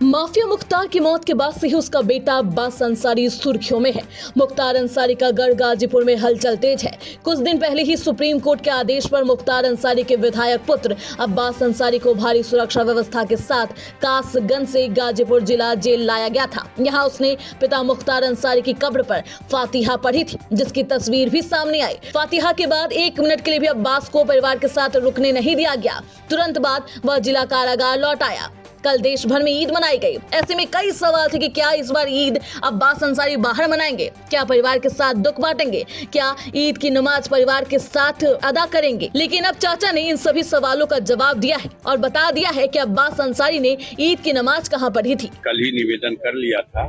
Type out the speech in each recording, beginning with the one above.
Mafia Mukhtar की मौत के बाद से ही उसका बेटा अब्बास अंसारी सुर्खियों में है। मुख्तार अंसारी का गढ़ गाजीपुर में हलचल तेज है। कुछ दिन पहले ही सुप्रीम कोर्ट के आदेश पर मुख्तार अंसारी के विधायक पुत्र अब्बास अंसारी को भारी सुरक्षा व्यवस्था के साथ कासगंज से गाजीपुर जिला जेल लाया गया था। यहाँ उसने पिता मुख्तार अंसारी की कब्र पर फातिहा पढ़ी थी, जिसकी तस्वीर भी सामने आई। फातिहा के बाद 1 मिनट के लिए भी अब्बास को परिवार के साथ रुकने नहीं दिया गया। तुरंत बाद वह जिला कारागार लौट आया। कल देश भर में ईद मनाई गई। ऐसे में कई सवाल थे कि क्या इस बार ईद अब्बास अंसारी बाहर मनाएंगे, क्या परिवार के साथ दुख बांटेंगे, क्या ईद की नमाज परिवार के साथ अदा करेंगे। लेकिन अब चाचा ने इन सभी सवालों का जवाब दिया है और बता दिया है कि अब्बास अंसारी ने ईद की नमाज कहां पढ़ी थी। कल ही निवेदन कर लिया था।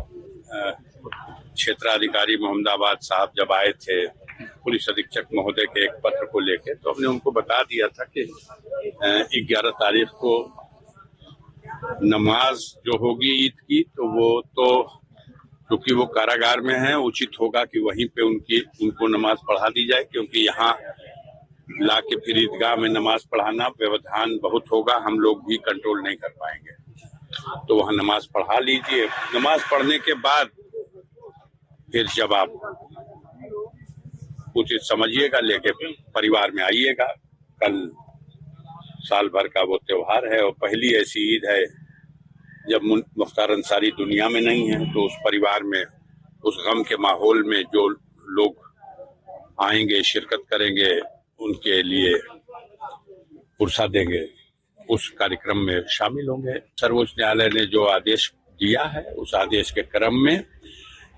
क्षेत्राधिकारी मोहम्मदाबाद साहब जब आए थे पुलिस अधीक्षक महोदय के एक पत्र को लेकर, तो हमने उनको बता दिया था कि 11 तारीख को नमाज जो होगी ईद की, तो वो तो क्योंकि वो कारागार में है, उचित होगा कि वहीं पे उनको नमाज पढ़ा दी जाए, क्योंकि यहाँ लाके फिर ईदगाह में नमाज पढ़ाना व्यवधान बहुत होगा, हम लोग भी कंट्रोल नहीं कर पाएंगे। तो वहाँ नमाज पढ़ा लीजिए। नमाज पढ़ने के बाद फिर जब आप उचित समझिएगा लेके परिवार में आइएगा। कल साल भर का वो त्योहार है और पहली ऐसी ईद है जब मुख्तार अंसारी दुनिया में नहीं है, तो उस परिवार में उस गम के माहौल में जो लोग आएंगे, शिरकत करेंगे, उनके लिए पुरसा देंगे, उस कार्यक्रम में शामिल होंगे। सर्वोच्च न्यायालय ने जो आदेश दिया है, उस आदेश के क्रम में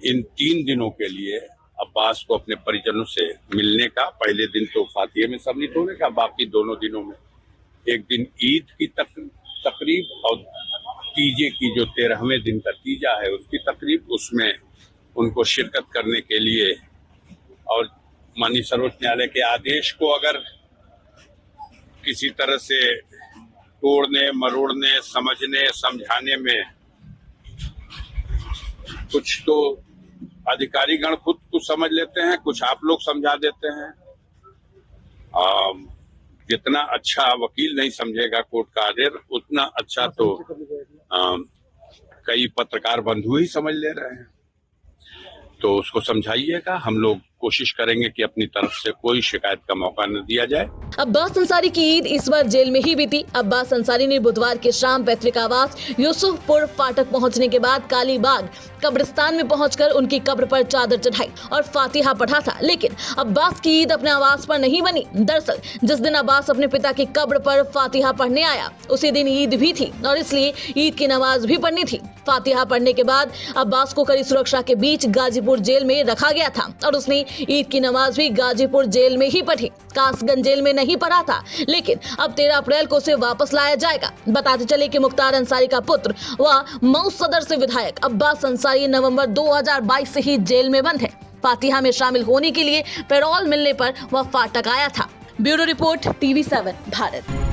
इन 3 दिनों के लिए अब्बास को अपने परिजनों से मिलने का, पहले दिन तो फातिहे में सम्मिलित होने का, बाकी दोनों दिनों में एक दिन ईद की तकरीब और तीजे की जो 13वें दिन का तीजा है उसकी तकरीब, उसमें उनको शिरकत करने के लिए और माननीय सर्वोच्च न्यायालय के आदेश को अगर किसी तरह से तोड़ने मरोड़ने, समझने समझाने में कुछ तो अधिकारीगण खुद कुछ समझ लेते हैं, कुछ आप लोग समझा देते हैं। जितना अच्छा वकील नहीं समझेगा कोर्ट का आदेश, उतना अच्छा तो कई पत्रकार बंधु ही समझ ले रहे हैं। तो उसको समझाइएगा। हम लोग कोशिश करेंगे कि अपनी तरफ से कोई शिकायत का मौका न दिया जाए। अब्बास अंसारी की ईद इस बार जेल में ही बीती। अब्बास अंसारी ने बुधवार की शाम पैतृक आवास यूसुफपुर फाटक पहुंचने के बाद कालीबाग कब्रिस्तान में पहुंचकर उनकी कब्र पर चादर चढ़ाई और फातिहा पढ़ा था। लेकिन अब्बास की ईद अपने आवास पर नहीं बनी। दरअसल जिस दिन अब्बास अपने पिता की कब्र पर फातिहा पढ़ने आया, उसी दिन ईद भी थी और इसलिए ईद की नमाज भी पढ़नी थी। फातिहा पढ़ने के बाद अब्बास को कड़ी सुरक्षा के बीच गाजीपुर जेल में रखा गया था और उसने ईद की नमाज भी गाजीपुर जेल में ही पढ़ी। कासगंज जेल में नहीं पढ़ा था। लेकिन अब 13 अप्रैल को उसे वापस लाया जाएगा। बताते चले कि मुख्तार अंसारी का पुत्र व मऊ सदर से विधायक अब्बास अंसारी नवंबर 2022 से ही जेल में बंद है। फातिहा में शामिल होने के लिए पैरोल मिलने पर वह फाटक आया था। Bureau report TV7 Bharat.